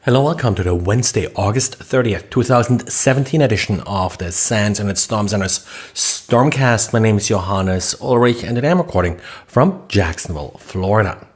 Hello, welcome to the Wednesday, August 30th, 2017 edition of the SANS and Storm Center's Stormcast. My name is Johannes Ulrich and today I'm recording from Jacksonville, Florida.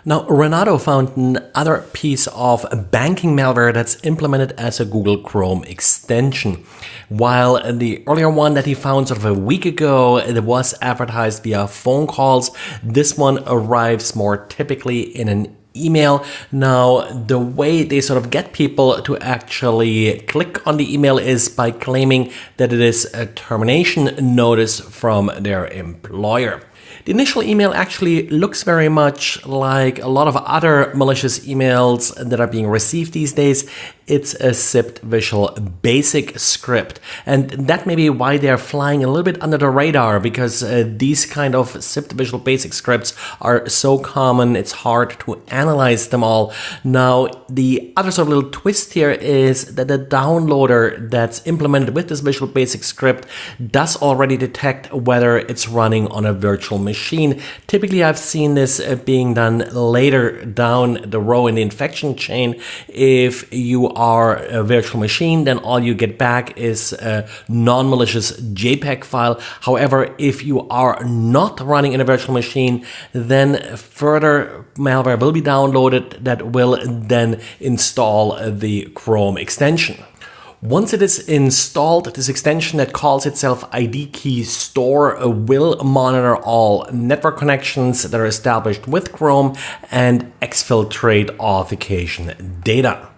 Now, Renato found another piece of banking malware that's implemented as a Google Chrome extension. While the earlier one that he found sort of a week ago, it was advertised via phone calls, this one arrives more typically in an email. Now, the way they sort of get people to actually click on the email is by claiming that it is a termination notice from their employer. The initial email actually looks very much like a lot of other malicious emails that are being received these days. It's a zipped Visual Basic script. And that may be why they're flying a little bit under the radar, because these kind of zipped Visual Basic scripts are so common, it's hard to analyze them all. Now, the other sort of little twist here is that the downloader that's implemented with this Visual Basic script does already detect whether it's running on a virtual machine. Typically, I've seen this being done later down the row in the infection chain. If you are a virtual machine, then all you get back is a non-malicious JPEG file. However, if you are not running in a virtual machine, then further malware will be downloaded that will then install the Chrome extension. Once it is installed, this extension that calls itself ID Key Store will monitor all network connections that are established with Chrome and exfiltrate authentication data.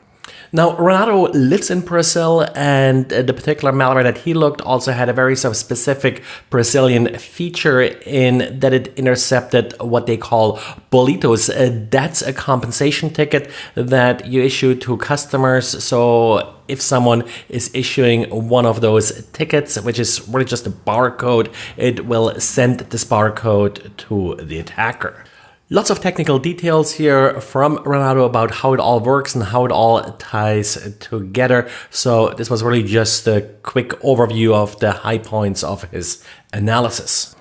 Now, Renato lives in Brazil, and the particular malware that he looked also had a very sort of specific Brazilian feature in that it intercepted what they call boletos. That's a compensation ticket that you issue to customers. So if someone is issuing one of those tickets, which is really just a barcode, it will send this barcode to the attacker. Lots of technical details here from Renato about how it all works and how it all ties together. So this was really just a quick overview of the high points of his analysis.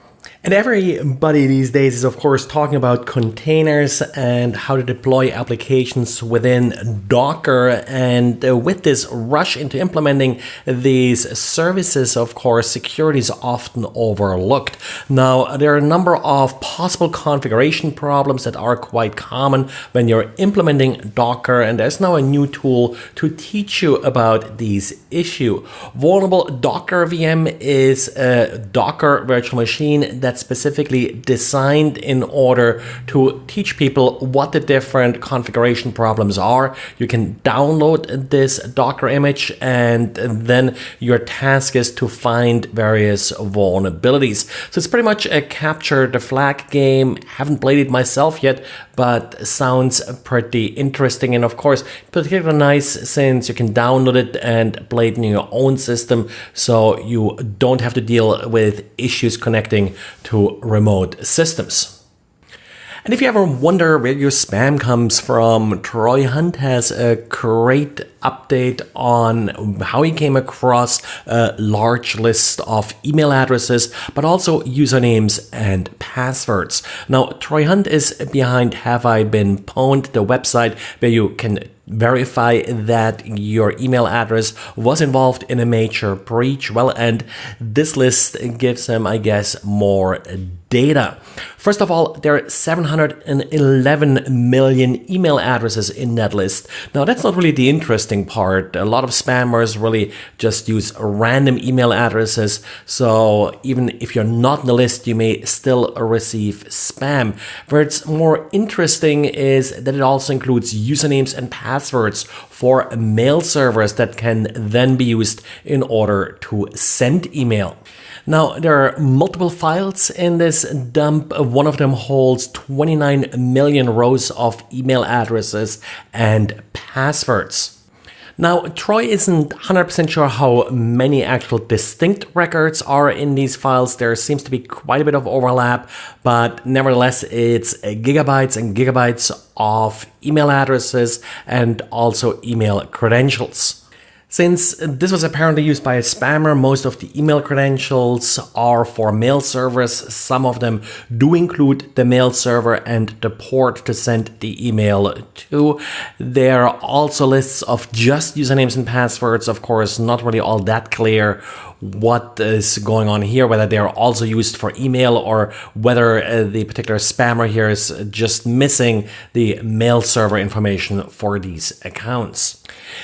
And everybody these days is, of course, talking about containers and how to deploy applications within Docker. And with this rush into implementing these services, of course, security is often overlooked. Now, there are a number of possible configuration problems that are quite common when you're implementing Docker. And there's now a new tool to teach you about these issues. Vulnerable Docker VM is a Docker virtual machine that's specifically designed in order to teach people what the different configuration problems are. You can download this Docker image and then your task is to find various vulnerabilities. So it's pretty much a capture the flag game. Haven't played it myself yet, but sounds pretty interesting. And of course, particularly nice since you can download it and play it in your own system, so you don't have to deal with issues connecting to remote systems. And if you ever wonder where your spam comes from, Troy Hunt has a great update on how he came across a large list of email addresses, but also usernames and passwords. Now, Troy Hunt is behind Have I Been Pwned, the website where you can verify that your email address was involved in a major breach. Well, and this list gives him, I guess, more data. First of all, there are 711 million email addresses in that list. Now, that's not really the interesting part. A lot of spammers really just use random email addresses. So even if you're not in the list, you may still receive spam. Where it's more interesting is that it also includes usernames and passwords for mail servers that can then be used in order to send email. Now, there are multiple files in this dump. One of them holds 29 million rows of email addresses and passwords. Now, Troy isn't 100% sure how many actual distinct records are in these files. There seems to be quite a bit of overlap, but nevertheless, it's gigabytes and gigabytes of email addresses and also email credentials. Since this was apparently used by a spammer, most of the email credentials are for mail servers. Some of them do include the mail server and the port to send the email to. There are also lists of just usernames and passwords. Of course, not really all that clear what is going on here, whether they are also used for email or whether the particular spammer here is just missing the mail server information for these accounts.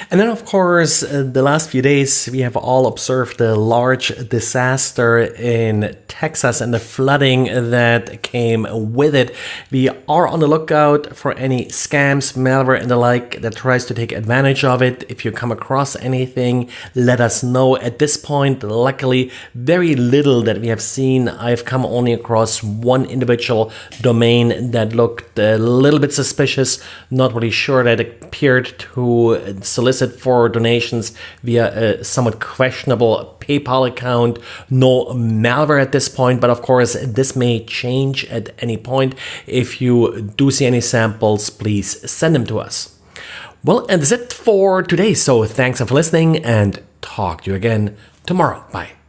And then, of course, the last few days, we have all observed the large disaster in Texas and the flooding that came with it. We are on the lookout for any scams, malware, and the like that tries to take advantage of it. If you come across anything, let us know. At this point, luckily, very little that we have seen. I've come only across one individual domain that looked a little bit suspicious, not really sure, that appeared to solicit for donations via a somewhat questionable PayPal account. No malware at this point, but of course this may change at any point. If you do see any samples, please send them to us. Well, and that's it for today. So thanks for listening and talk to you again tomorrow. Bye.